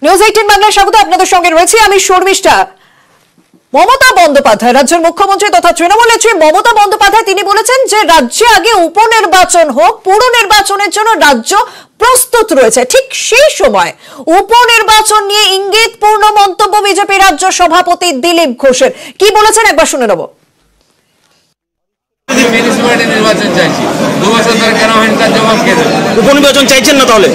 News 18 বাংলায় স্বাগত। আপনাদের সঙ্গে রয়েছে আমি শর্মিষ্ঠা। মমতা বন্দ্যোপাধ্যায়, রাজ্যের মুখ্যমন্ত্রী তথা তৃণমূল নেত্রী মমতা বন্দ্যোপাধ্যায়, তিনি বলেছেন যে রাজ্যে আগে উপনির্বাচন হোক, পুরো নির্বাচনের জন্য রাজ্য প্রস্তুত রয়েছে। ঠিক সেই সময় উপনির্বাচন নিয়ে ইঙ্গিতপূর্ণ মন্তব্য বিজেপি রাজ্য সভাপতি দিলীপ ঘোষের। কি বলেছেন একবার শুনে নেব। নির্বাচন চাইছি, 2 বছর ধরে কেন হয়নি তার জবাব কে দেবে? উপনির্বাচন চাইছেন না? তাহলে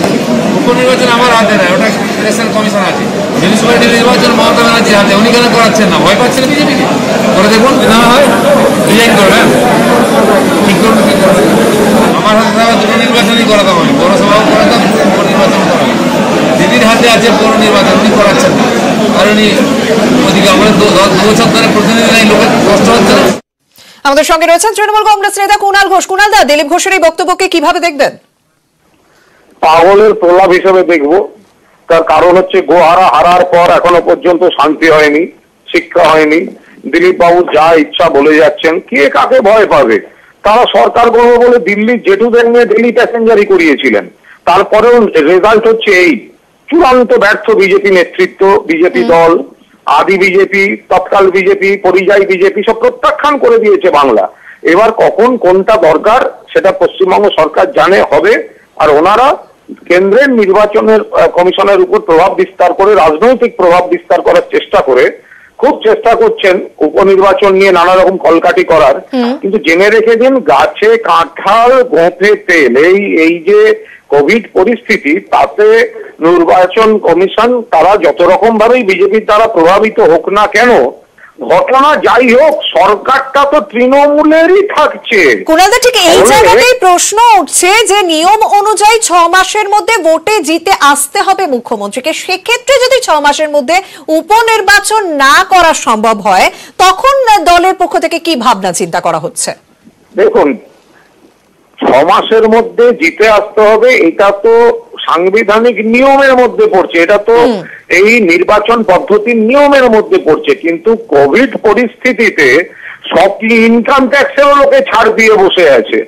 উপনির্বাচন আমার হাতে না, ওটা ইলেকশন কমিশন আছে। মিউনিসিপ্যালিটি নির্বাচন মমতা ব্যানার্জির হাতে। উনি কেন করাচ্ছেন না? ভয় পাচ্ছেন বিজেপিকে? করে দেখুন, না হয় ডিজাইন করবেন, ঠিক করবেন, ঠিক করবেন। আমার হাতে থাকা দুটো নির্বাচনই করাতে হবে, পৌরসভাও করাতাম, উপনির্বাচন করাবে। দিদির হাতে আছে পৌর নির্বাচন, উনি করাচ্ছেন না। আর উনি ওদিকে আমাদের 2 বছর ধরে প্রতিনিধি নাই, লোকের কষ্ট হচ্ছে না। আমাদের সঙ্গে রয়েছেন তৃণমূল কংগ্রেস নেতা কুণাল ঘোষ। কুণাল দা, দিলীপ ঘোষের এই বক্তব্যকে কিভাবে দেখবেন? পাগলের প্রলাপ হিসেবে দেখব। তার কারণ হচ্ছে গোহারা হারার পর এখনো পর্যন্ত শান্তি হয়নি, শিক্ষা হয়নি। দিলীপ বাবু যা ইচ্ছা বলে যাচ্ছেন, কে কাকে ভয় পাবে? তারা সরকার করবে বলে দিল্লির জেঠুদের নিয়ে ডেলি প্যাসেঞ্জারি করিয়েছিলেন। তারপরেও রেজাল্ট হচ্ছে এই চূড়ান্ত ব্যর্থ বিজেপি নেতৃত্ব, বিজেপি দল, আদি বিজেপি, তৎকাল বিজেপি, পরিযায়ী বিজেপি সব প্রত্যাখ্যান করে দিয়েছে বাংলা। এবার কখন কোনটা দরকার সেটা পশ্চিমবঙ্গ সরকার জানে, হবে। আর ওনারা কেন্দ্রের নির্বাচনের কমিশনের উপর প্রভাব বিস্তার করে, রাজনৈতিক প্রভাব বিস্তার করার চেষ্টা করে, খুব চেষ্টা করছেন উপনির্বাচন নিয়ে নানা রকম কলকাটি করার। কিন্তু জেনে রেখে দিন, গাছে কাঁঠাল গোঁফে তেল। এই যে কোভিড পরিস্থিতি, তাতে নির্বাচন কমিশন তারা যত রকম ভাবেই বিজেপির দ্বারা প্রভাবিত হোক না কেন, ঘটনা যাই হোক, সরকারটা তো তৃণমূলেরই থাকছে। কুণালদা, ঠিক এই জায়গাতেই প্রশ্ন উঠছে যে নিয়ম অনুযায়ী 6 মাসের মধ্যে ভোটে জিতে আসতে হবে মুখ্যমন্ত্রীকে। সেক্ষেত্রে যদি 6 মাসের মধ্যে উপনির্বাচন না করা সম্ভব হয়, তখন দলের পক্ষ থেকে কি ভাবনা চিন্তা করা হচ্ছে? দেখুন, 6 মাসের মধ্যে জিতে আসতে হবে, এটা তো সাংবিধানিক নিয়মের মধ্যে পড়ছে, এটা তো এই নির্বাচন পদ্ধতির নিয়মের মধ্যে পড়ছে। কিন্তু কোভিড পরিস্থিতিতে সব ইনকাম ট্যাক্সেরও লোকে ছাড় দিয়ে বসে আছে,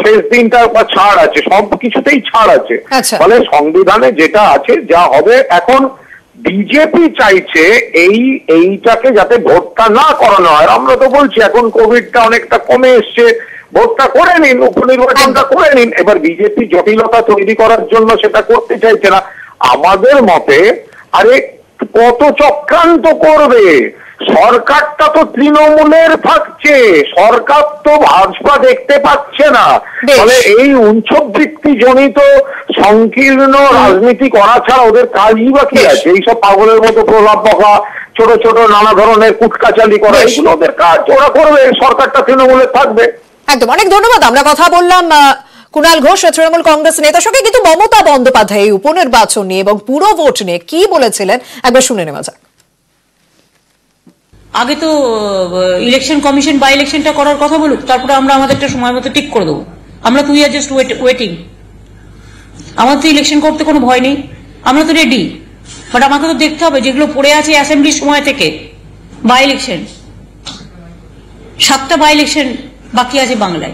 শেষ দিনটা ছাড় আছে, সব কিছুতেই ছাড় আছে। ফলে সংবিধানে যেটা আছে, যা হবে। এখন বিজেপি চাইছে এইটাকে যাতে ভোটটা না করানো হয়। আমরা তো বলছি এখন কোভিডটা অনেকটা কমে এসছে, ভোটটা করে নিন, উপনির্বাচনটা করে নিন। এবার বিজেপি জটিলতা তৈরি করার জন্য সেটা করতে চাইছে না আমাদের মতে। আরে কত চক্রান্ত করবে? সরকারটা তো তৃণমূলের থাকছে, সরকার তো ভাজপা দেখতে পাচ্ছে না। ফলে এই উচ্চবৃত্তি জনিত সংকীর্ণ রাজনীতি করা ছাড়া ওদের কাজই বা কি আছে? এইসব পাগলের মতো প্রলাপ বকা, ছোট ছোট নানা ধরনের কুটকাচালি করা, এগুলো ওদের কাজ, ওরা করবে। সরকারটা তৃণমূলের থাকবে। একদম, অনেক ধন্যবাদ। আমরা কথা বললাম কুণাল ঘোষ, তৃণমূল কংগ্রেস নেতার সঙ্গে। কিন্তু মমতা বন্দ্যোপাধ্যায় এই উপনির্বাচন নিয়ে এবং পুরো ভোট নিয়ে কি বলেছিলেন একবার শুনে নেওয়া যাক। আগে তো ইলেকশন কমিশন বাই ইলেকশনটা করার কথা বলুক, তারপরে আমরা আমাদেরটা সময় মতো ঠিক করে দেবো। আমরা তো জাস্ট ওয়েটিং। আমাদের তো ইলেকশন করতে কোনো ভয় নেই, আমরা তো রেডি। বাট আমাকে তো দেখতে হবে যেগুলো পড়ে আছে অ্যাসেম্বলির সময় থেকে। বাই ইলেকশন 7টা বাই ইলেকশন বাকি আছে বাংলায়।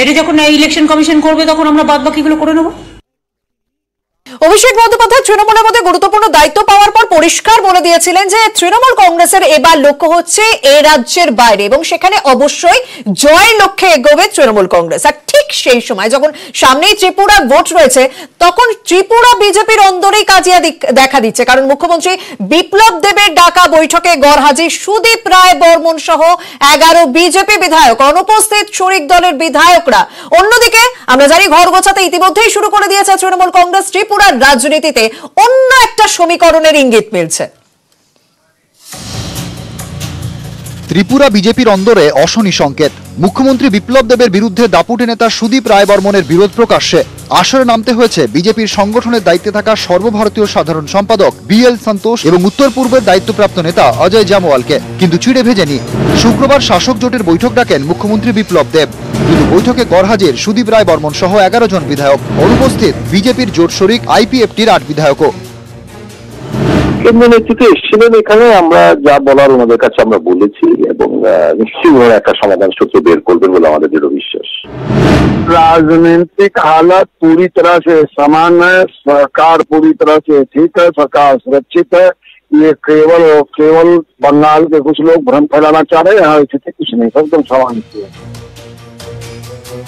এটা যখন ইলেকশন কমিশন করবে তখন আমরা বাদ বাকিগুলো করে নেবো। অভিষেক বন্দ্যোপাধ্যায় তৃণমূলের মধ্যে গুরুত্বপূর্ণ দায়িত্ব পাওয়ার পর পরিষ্কার বলে দিয়েছিলেন যে তৃণমূল কংগ্রেসের এবার লক্ষ্য হচ্ছে এই রাজ্যের বাইরে, এবং সেখানে অবশ্যই জয়ের লক্ষ্যে এগোবে তৃণমূল কংগ্রেস। আর ঠিক সেই সময় যখন সামনেই ত্রিপুরার ভোট রয়েছে, তখন ত্রিপুরা বিজেপির অন্দরেই কাজিয়া দেখা দিচ্ছে। কারণ মুখ্যমন্ত্রী বিপ্লব দেবের ডাকা বৈঠকে গড়হাজির সুদীপ রায় বর্মন সহ 11 বিজেপি বিধায়ক, অনুপস্থিত শরিক দলের বিধায়করা। অন্যদিকে আমরা জানি ঘর গোছাতে ইতিমধ্যেই শুরু করে দিয়েছে তৃণমূল কংগ্রেস। ত্রিপুরা রাজনীতিতে অন্য একটা সমীকরণের ইঙ্গিত মিলছে। ত্রিপুরা বিজেপির অন্দরে অশনি সংকেত। মুখ্যমন্ত্রী বিপ্লব দেবের বিরুদ্ধে দাপুটে নেতা সুদীপ রায় বর্মনের বিরোধ প্রকাশ্যে। আসরে নামতে হয়েছে বিজেপির সংগঠনের দায়িত্বে থাকা সর্বভারতীয় সাধারণ সম্পাদক BL সন্তোষ এবং উত্তর পূর্বের দায়িত্বপ্রাপ্ত নেতা অজয় জামওয়ালকে। কিন্তু চিড়ে ভেজেনি। শুক্রবার শাসক জোটের বৈঠক ডাকেন মুখ্যমন্ত্রী বিপ্লব দেব। কিন্তু বৈঠকে গড়হাজির সুদীপ রায় বর্মন সহ 11 জন বিধায়ক, অনুপস্থিত বিজেপির জোট শরিক IPFTর 8 বিধায়কও। কেন্দ্রীয় নেতৃত্বে এসেছিলেন এখানে, আমরা যা বলার ওনাদের কাছে আমরা বলেছি এবং নিশ্চয়ই ওরা একটা সমাধান সূত্র বের করবেন বলে আমাদের দৃঢ় বিশ্বাস। राजनीतिक हालत पूरी तरह से समान है, सरकार पूरी तरह से ठीक है, सरकार सुरक्षित है। ये केवल बंगाल के कुछ लोग भ्रम फैलाना चाह रहे हैं, यहाँ स्थिति कुछ नहीं, एकदम सामान्य है।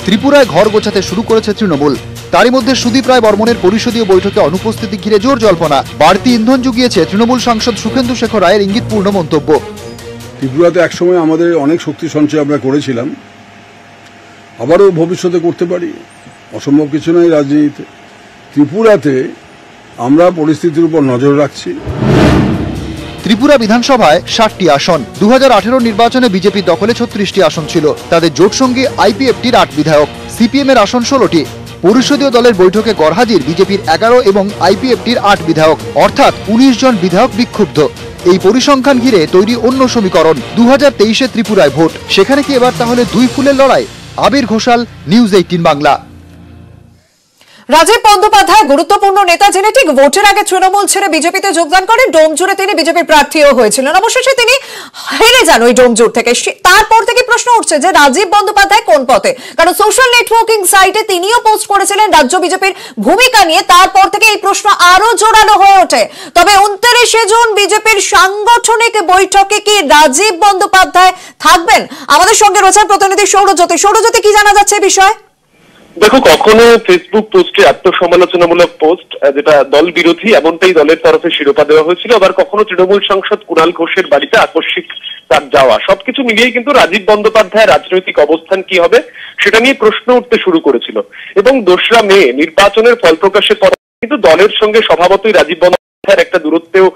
ত্রিপুরায় ঘর গোছাতে শুরু করেছে তৃণমূল। তারই মধ্যে সুদীপ রায় বর্মনের পরিষদীয় বৈঠকে অনুপস্থিতি ঘিরে জোর জল্পনা। বাড়তি ইন্ধন জুগিয়েছে তৃণমূল সাংসদ সুখেন্দু শেখর রায়ের ইঙ্গিতপূর্ণ মন্তব্য। ত্রিপুরাতে একসময় আমাদের অনেক শক্তি সঞ্চয় আমরা করেছিলাম, আবারও ভবিষ্যতে করতে পারি, অসম্ভব কিছু নয় রাজনীতিতে। ত্রিপুরাতে আমরা পরিস্থিতির উপর নজর রাখছি। ত্রিপুরা বিধানসভায় 60টি আসন। 2018 নির্বাচনে বিজেপির দখলে 36টি আসন ছিল। তাদের জোটসঙ্গী আইপিএফটির 8 বিধায়ক, সিপিএম এর আসন 16টি। পরিষদীয় দলের বৈঠকে গড়হাজির বিজেপির 11 এবং আইপিএফটির 8 বিধায়ক, অর্থাৎ 19 জন বিধায়ক বিক্ষুব্ধ। এই পরিসংখ্যান ঘিরে তৈরি অন্য সমীকরণ। 2023-এ ত্রিপুরায় ভোট, সেখানে কি এবার তাহলে দুই ফুলের লড়াই? আবির ঘোষাল, নিউজ 18 বাংলা। রাজীব বন্দ্যোপাধ্যায় গুরুত্বপূর্ণ নেতা, যিনি ঠিক ভোটের আগে তৃণমূল ছেড়ে বিজেপিতে যোগদান করেন। ডোমজুড়ে তিনি বিজেপির প্রার্থীও হয়েছিলেন, অবশেষে তিনি হেরে যান ওই ডোমজুর থেকে। তারপর থেকে প্রশ্ন উঠছে যে রাজীব বন্দ্যোপাধ্যায় কোন পথে, কারণ সোশ্যাল নেটওয়ার্কিং সাইটে তিনিও পোস্ট করেছিলেন রাজ্য বিজেপির ভূমিকা নিয়ে। তারপর থেকে এই প্রশ্ন আরো জোরালো হয়ে ওঠে। তবে 29শে জুন বিজেপির সাংগঠনিক বৈঠকে কি রাজীব বন্দ্যোপাধ্যায় থাকবেন? আমাদের সঙ্গে রয়েছেন প্রতিনিধি সৌরজ্যোতি। সৌরজ্যোতি, কি জানা যাচ্ছে এই বিষয়ে? দেখো, কখনো ফেসবুক পোস্টে আত্মসমালোচনামূলক পোস্ট যেটা দল বিরোধী এমনটাই দলের তরফে শিরোপা দেওয়া হয়েছিল, আবার কখনো তৃণমূল সাংসদ কুণাল ঘোষের বাড়িতে আকস্মিক তার যাওয়া, সবকিছু মিলিয়েই কিন্তু রাজীব বন্দ্যোপাধ্যায়ের রাজনৈতিক অবস্থান কি হবে সেটা নিয়ে প্রশ্ন উঠতে শুরু করেছিল। এবং 2রা মে নির্বাচনের ফল প্রকাশের পর কিন্তু দলের সঙ্গে স্বভাবতই রাজীব বন্দ্যোপাধ্যায়ের একটা দূরত্বেও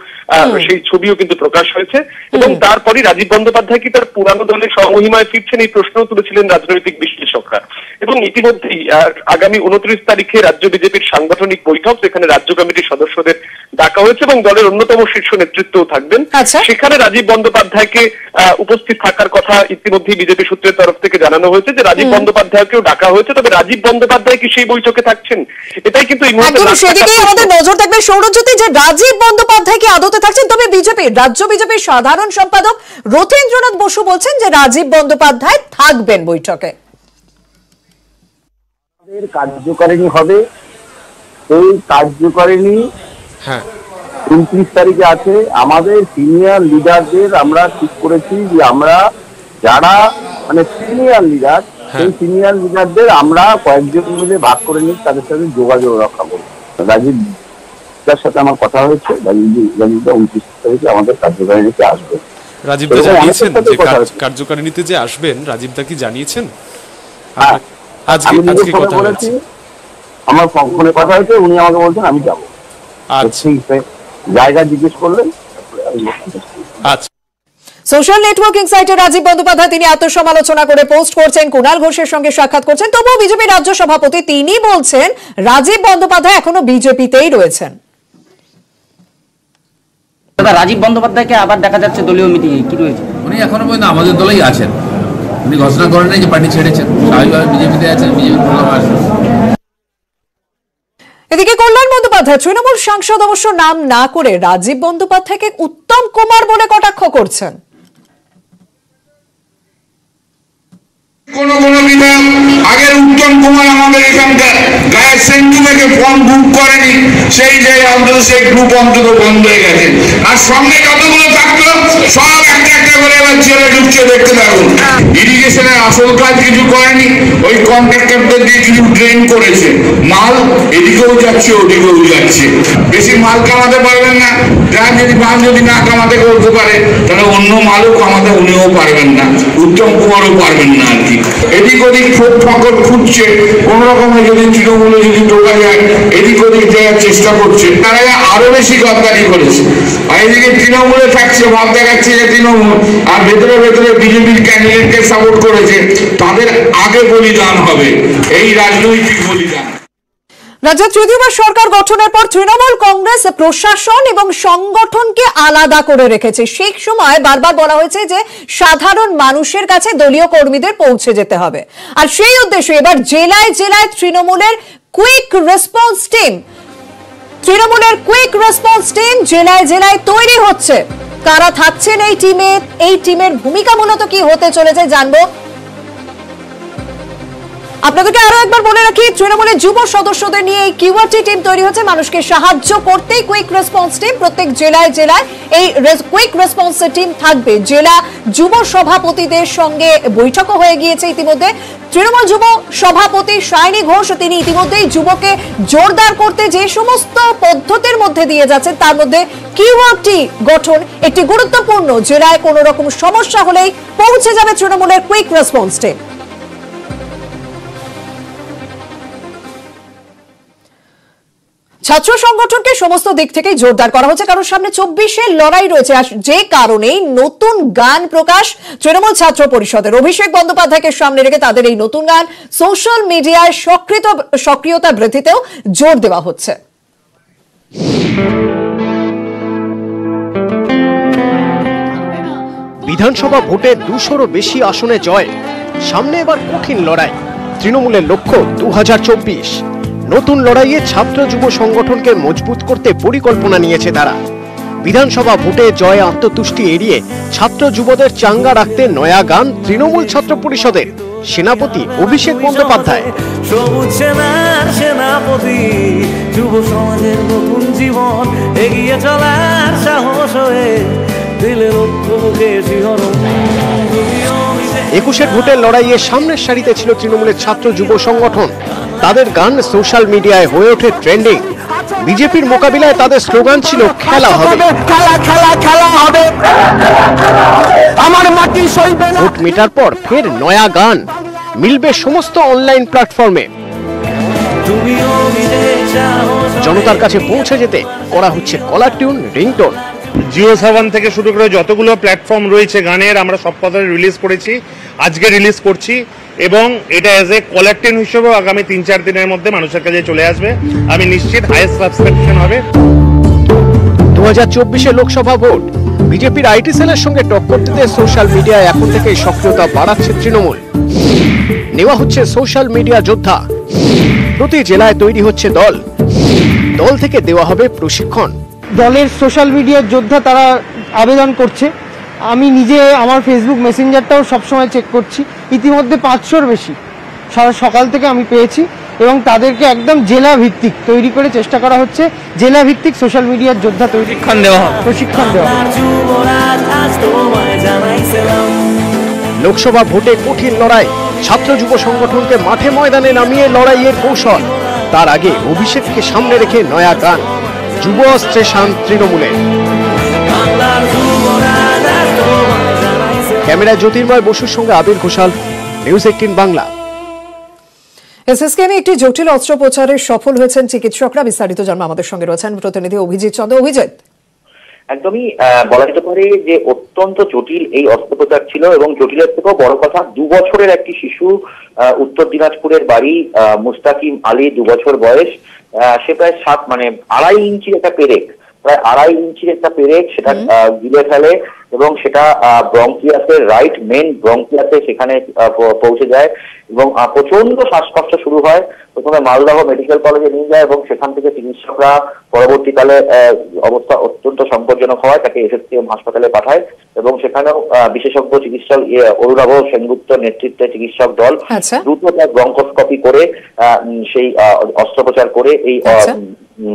সেই ছবিও কিন্তু প্রকাশ হয়েছে। এবং তারপরই রাজীব বন্দ্যোপাধ্যায় কি তার পুরানো দলের স্বমহিমায় ফিরছেন, এই প্রশ্নও তুলেছিলেন রাজনৈতিক বিশ্লেষকরা। এবং ইতিমধ্যেই আগামী 29 তারিখে রাজ্য বিজেপির সাংগঠনিক বৈঠক, যেখানে রাজ্য কমিটির সদস্যদের ডাকা হয়েছে এবং দলের অন্যতম শীর্ষ নেতৃত্বও থাকবেন। সেখানে রাজীব বন্দ্যোপাধ্যায়কে উপস্থিত থাকার কথা ইতিমধ্যেই বিজেপি সূত্রের তরফ থেকে জানানো হয়েছে যে রাজীব বন্দ্যোপাধ্যায়কেও ডাকা হয়েছে। তবে রাজীব বন্দ্যোপাধ্যায় কি সেই বৈঠকে থাকছেন, এটাই কিন্তু এই মুহূর্তে সেদিকেই আমাদের নজর থাকবে সৌরজ্যোতি, যে রাজীব বন্দ্যোপাধ্যায় কি আদতে থাকছেন। তবে রাজ্য বিজেপির সাধারণ সম্পাদক রথীন্দ্রনাথ বসু বলছেন যে রাজীব বন্দ্যোপাধ্যায় থাকবেন বৈঠকে। কার্যকারিণী হবে, এই কার্যকারিণী 29 তারিখে আছে। আমাদের সিনিয়র লিডারদের আমরা ঠিক করেছি যে আমরা যারা সিনিয়র লিডার, সেই সিনিয়র লিডারদের আমরা কয়েকজন মিলে ভাগ করে নিই, তাদের সাথে যোগাযোগ রক্ষা করব। রাজীব তার সাথে আমার কথা হয়েছে, রাজীবদা 29 তারিখে আমাদের কার্যকারিণীতে আসবে। রাজীবদা জানিয়েছেন যে কার্যকারিণীতে যে আসবেন, রাজীবদা কি জানিয়েছেন? আজকে কথা বলেছি, আমার ফোনে কথা হয়েছে, উনি আমাকে বলছেন আমি যাবো। জায়গা জিজ্ঞেস করলেন। আচ্ছা, সোশ্যাল নেটওয়ার্কিং সাইটে রাজীব বন্দ্যোপাধ্যায় তিনি আত্মসমালোচনা করে পোস্ট করছেন, কুণাল ঘোষের সঙ্গে সাক্ষাৎ করছেন। তবুও বিজেপি রাজ্য সভাপতি তিনি বলছেন রাজীব বন্দ্যোপাধ্যায় এখনো বিজেপিতেই রয়েছেন। রাজীব বন্দ্যোপাধ্যায়কে আবার দেখা যাচ্ছে দলীয় মিটিংয়ে, কি রয়েছে? উনি এখনো পর্যন্ত আমাদের দলেই আছেন, উনি ঘোষণা করেন নাই যে পার্টি ছেড়েছেন, স্বাভাবিকভাবে বিজেপিতে আছেন, বিজেপি প্রোগ্রাম আছে। এদিকে কল্যাণ বন্দ্যোপাধ্যায় তৃণমূল সাংসদ অবশ্য নাম না করে রাজীব বন্দ্যোপাধ্যায়কে উত্তম কুমার বলে কটাক্ষ করছেন। কোন বিধায়ক আগের উত্তম কুমার আমাদের এখানকার গায়ের সেন্টু থেকে ফর্ম বুক করেনি, সেই জায়গায় অন্তত সেই গ্রুপ অন্তত বন্ধ হয়ে গেছে। আর সঙ্গে যতগুলো থাকতো সব একটা একটা করে এবার ছেলে ঢুকছে, দেখতে থাকুন। ইরিগেশনের আসল কাজ কিছু করেনি, ওই কন্ট্রাক্টরদের দিয়ে কিছু ড্রেন করেছে, মাল এদিকেও যাচ্ছে ওদিকেও যাচ্ছে। বেশি মাল কামাতে পারবেন না, যার যদি মাল যদি না কামাতে করতে পারে তাহলে অন্য মালও কামাতে উনিও পারবেন না, উত্তম কুমারও পারবেন না আর কি। এদিক ওদিক ফোক ফাঁকর খুঁজছে, কোন রকমের যদি তৃণমূলে যদি ঢোকা যায় এদিক ওদিক যাওয়ার চেষ্টা করছে, তারা আরো বেশি গদ্দারি করেছে। আর এদিকে তৃণমূলে থাকছে, ভাব দেখাচ্ছে যে তৃণমূল, আর ভেতরে ভেতরে বিজেপির ক্যান্ডিডেটকে সাপোর্ট করেছে, তাদের আগে বলিদান হবে, এই রাজনৈতিক বলিদান। রাজ্যে তৃতীয়বার সরকার গঠনের পর তৃণমূল কংগ্রেস প্রশাসন এবং সংগঠনকে আলাদা করে রেখেছে। সেই সময় বারবার বলা হয়েছে যে সাধারণ মানুষের কাছে দলীয় কর্মীদের পৌঁছে যেতে হবে, আর সেই উদ্দেশ্যে এবার জেলায় জেলায় তৃণমূলের কুইক রেসপন্স টিম তৃণমূলের কুইক রেসপন্স টিম জেলায় জেলায় তৈরি হচ্ছে। কারা থাকছেন এই টিমে, এই টিমের ভূমিকা মূলত কি হতে চলেছে জানবো। আপনাদেরকে আরো একবার বলে রাখি, তৃণমূলের যুব সদস্যদের নিয়ে এই কিউআরটি টিম তৈরি হচ্ছে মানুষকে সাহায্য করতেই। কুইক রেসপন্স টিম প্রত্যেক জেলায় জেলায় এই কুইক রেসপন্স টিম থাকবে। জেলা যুব সভাপতিদের সঙ্গে বৈঠকও হয়ে গিয়েছে ইতিমধ্যে। তৃণমূল যুব সভাপতি সায়নী ঘোষ তিনি ইতিমধ্যেই যুবকে জোরদার করতে যে সমস্ত পদ্ধতির মধ্যে দিয়ে যাচ্ছেন তার মধ্যে কিউআরটি গঠন একটি গুরুত্বপূর্ণ। জেলায় কোনো রকম সমস্যা হলেই পৌঁছে যাবে তৃণমূলের কুইক রেসপন্স টিম। ছাত্র সংগঠনকে সমস্ত দিক থেকে জোরদার করা হচ্ছে, কারণ সামনে 24-এর লড়াই রয়েছে। যে কারণে নতুন গান প্রকাশ তৃণমূল ছাত্র পরিষদের। অভিষেক বন্দ্যোপাধ্যায়কে সামনে রেখে তাদের এই নতুন গান সোশ্যাল মিডিয়ায় সক্রিয়তা বৃদ্ধিতেও জোর দেওয়া হচ্ছে। বিধানসভা ভোটে 200-রও বেশি আসনে জয়, সামনে এবার কঠিন লড়াই। তৃণমূলের লক্ষ্য 2024। নতুন লড়াইয়ে ছাত্র যুব সংগঠনকে মজবুত করতে পরিকল্পনা নিয়েছে তারা। বিধানসভা ভোটে জয় আত্মতুষ্টি এড়িয়ে ছাত্র যুবদের চাঙ্গা রাখতে নয়া গান তৃণমূল ছাত্র পরিষদের। সেনাপতি অভিষেক বন্দ্যোপাধ্যায়। সবুজ সেনার সেনাপতি, যুব সমাজের নতুন জীবন এগিয়ে চলার সাহস হয়ে দিলে লক্ষ্য বুকে শিহরণ। 21-এর ভোটের লড়াইয়ে সামনের সারিতে ছিল তৃণমূলের ছাত্র যুব সংগঠন। তাদের গান সোশ্যাল মিডিয়ায় হয়ে ওঠে ট্রেন্ডিং। বিজেপির মোকাবিলায় তাদের স্লোগান ছিল খেলা হবে, খেলা খেলা খেলা হবে, আমার মাটি সইবে না। ভোট মেটার পর ফের নয়া গান মিলবে সমস্ত অনলাইন প্ল্যাটফর্মে। জনতার কাছে পৌঁছে যেতে করা হচ্ছে caller tune, ringtone. Jio Saavn থেকে শুরু করে যতগুলো প্ল্যাটফর্ম রয়েছে গানের, আমরা সব কথা রিলিজ করেছি, আজকে রিলিজ করছি এবং এটা এজ এ কলার টিউন হিসেবে আগামী 3-4 দিনের মধ্যে মানুষের কাছে চলে আসবে। আমি নিশ্চিত হাইয়েস্ট সাবস্ক্রিপশন হবে। 2024-এ লোকসভা ভোট, বিজেপির আইটি সেলের সঙ্গে টক্কর দিতে সোশ্যাল মিডিয়ায় এখন থেকেই সক্রিয়তা বাড়াচ্ছে তৃণমূল। নেওয়া হচ্ছে সোশ্যাল মিডিয়া যোদ্ধা। প্রতি জেলায় তৈরি হচ্ছে দল, দল থেকে দেওয়া হবে প্রশিক্ষণ। দলের সোশ্যাল মিডিয়ার যোদ্ধা তারা আবেদন করছে। আমি নিজে আমার ফেসবুক মেসেঞ্জারটাও সবসময় চেক করছি, ইতিমধ্যে 500-র বেশি সারা সকাল থেকে আমি পেয়েছি এবং তাদেরকে একদম জেলা ভিত্তিক তৈরি করে চেষ্টা করা হচ্ছে। জেলা ভিত্তিক সোশ্যাল মিডিয়ার যোদ্ধা প্রশিক্ষণ দেওয়া হবে। লোকসভা ভোটে কঠিন লড়াই, ছাত্র যুব সংগঠনকে মাঠে ময়দানে নামিয়ে লড়াইয়ের কৌশল। তার আগে অভিষেককে সামনে রেখে নয়া গান, যুব অস্ত্রে শান তৃণমূলের। ক্যামেরায় জ্যোতির্ময় বসুর সঙ্গে আবির ঘোষাল, নিউজ 18 বাংলা। এসএসকেএমে একটি জটিল অস্ত্রোপচারে সফল হয়েছেন চিকিৎসকরা। বিস্তারিত জানবো আমাদের সঙ্গে রয়েছেন প্রতিনিধি অভিজিৎ চন্দ্র। অভিজিৎ, একদমই বলা যেতে পারে যে অত্যন্ত জটিল এই অস্ত্রোপচার ছিল এবং জটিলের থেকেও বড় কথা 2 বছরের একটি শিশু, উত্তর দিনাজপুরের বাড়ি, মুস্তাকিম আলী, 2 বছর বয়স। সে প্রায় 2.5 ইঞ্চির একটা পেরেক, প্রায় 2.5 ইঞ্চির একটা পেরেক সেটা গিলে ফেলে এবং সেটা ব্রঙ্কিয়াসের রাইট মেন ব্রঙ্কিয়াসে সেখানে পৌঁছে যায় এবং প্রচন্ড শ্বাসকষ্ট শুরু হয়। প্রথমে মালদহ মেডিকেল কলেজে নিয়ে যায় এবং সেখান থেকে চিকিৎসকরা পরবর্তীকালে অবস্থা অত্যন্ত সংকটজনক হওয়ায় তাকে এসএসকেএম হাসপাতালে পাঠায় এবং সেখানেও বিশেষজ্ঞ চিকিৎসক অরুণাভ সেনগুপ্ত নেতৃত্বে চিকিৎসক দল দ্রুত তার ব্রঙ্কোস্কোপি করে সেই অস্ত্রোপচার করে এই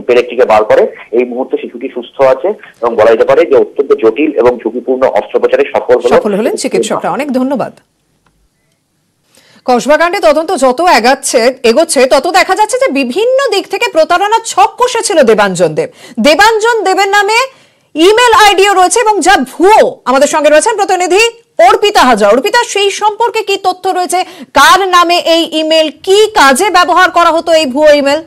পেরেকটিকে বার করে। এই মুহূর্তে শিশুটি সুস্থ আছে এবং বলা যেতে পারে যে অত্যন্ত জটিল এবং ঝুঁকিপূর্ণ অস্ত্রোপচারে সফল হলেন চিকিৎসকরা। অনেক ধন্যবাদ। কসবাকাণ্ডে তদন্ত যত এগোচ্ছে তত দেখা যাচ্ছে যে বিভিন্ন দিক থেকে প্রতারণার ছক কষেছিল দেবাঞ্জন দেব। দেবাঞ্জন দেবের নামে ইমেল আইডিও রয়েছে এবং যা ভুয়ো। আমাদের সঙ্গে রয়েছেন প্রতিনিধি অর্পিতা হাজরা। অর্পিতা, সেই সম্পর্কে কি তথ্য রয়েছে? কার নামে এই ইমেল, কি কাজে ব্যবহার করা হতো এই ভুয়ো ইমেল?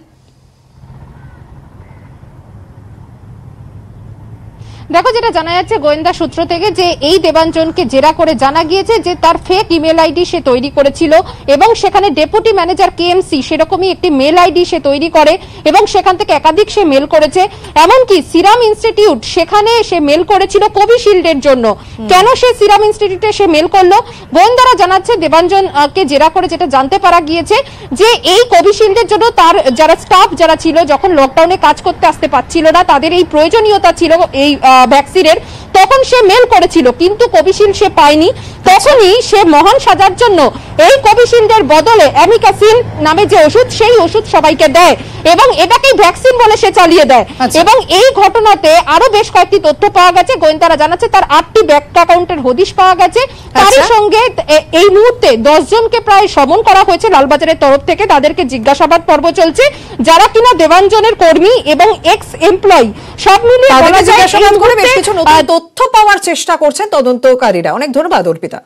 দেখো, যেটা জানা যাচ্ছে গোয়েন্দা সূত্র থেকে যে এই দেবাঞ্জনকে জেরা করে জানা গিয়েছে যে তার ফেক ইমেল আইডি সে তৈরি করেছিল এবং সেখানে ডেপুটি ম্যানেজার কেএমসি সেরকমই একটি মেল আইডি সে তৈরি করে এবং সেখান থেকে একাধিক সে মেল করেছে। এমনকি সিরাম ইনস্টিটিউট সেখানে সে মেল করেছিল কোভিশিল্ডের জন্য। কেন সে সিরাম ইনস্টিটিউটে সে মেল করলো? গোয়েন্দারা জানাচ্ছে দেবাঞ্জনকে জেরা করে যেটা জানতে পারা গিয়েছে যে এই কোভিশিল্ডের জন্য তার যারা স্টাফ যারা ছিল যখন লকডাউনে কাজ করতে আসতে পারছিল না, তাদের এই প্রয়োজনীয়তা ছিল এই ভ্যাকসিনের, তখন সে মেল করেছিল কিন্তু কোভিশিল্ড সে পায়নি। তখনই সে মহান সাজার জন্য এই কোভিশিল্ডের বদলে অ্যামিকাসিন নামে যে ওষুধ, সেই ওষুধ সবাইকে দেয় এবং এটাকেই ভ্যাকসিন বলে সে চালিয়ে দেয়। এবং এই ঘটনাতে আরো বেশ কয়েকটি তথ্য পাওয়া গেছে। গোয়েন্দারা জানাচ্ছে তার 8টি ব্যাংক অ্যাকাউন্টের হদিশ পাওয়া গেছে। তারই সঙ্গে এই মুহূর্তে 10 জনকে প্রায় সমন করা হয়েছে লালবাজারের তরফ থেকে। তাদেরকে জিজ্ঞাসাবাদ পর্ব চলছে, যারা কিনা দেবাঞ্জনের কর্মী এবং এক্স এমপ্লয়ি। সব মিলিয়ে জিজ্ঞাসাবাদ করে বেশ কিছু নতুন তথ্য পাওয়ার চেষ্টা করছেন তদন্তকারীরা। অনেক ধন্যবাদ অর্পিতা।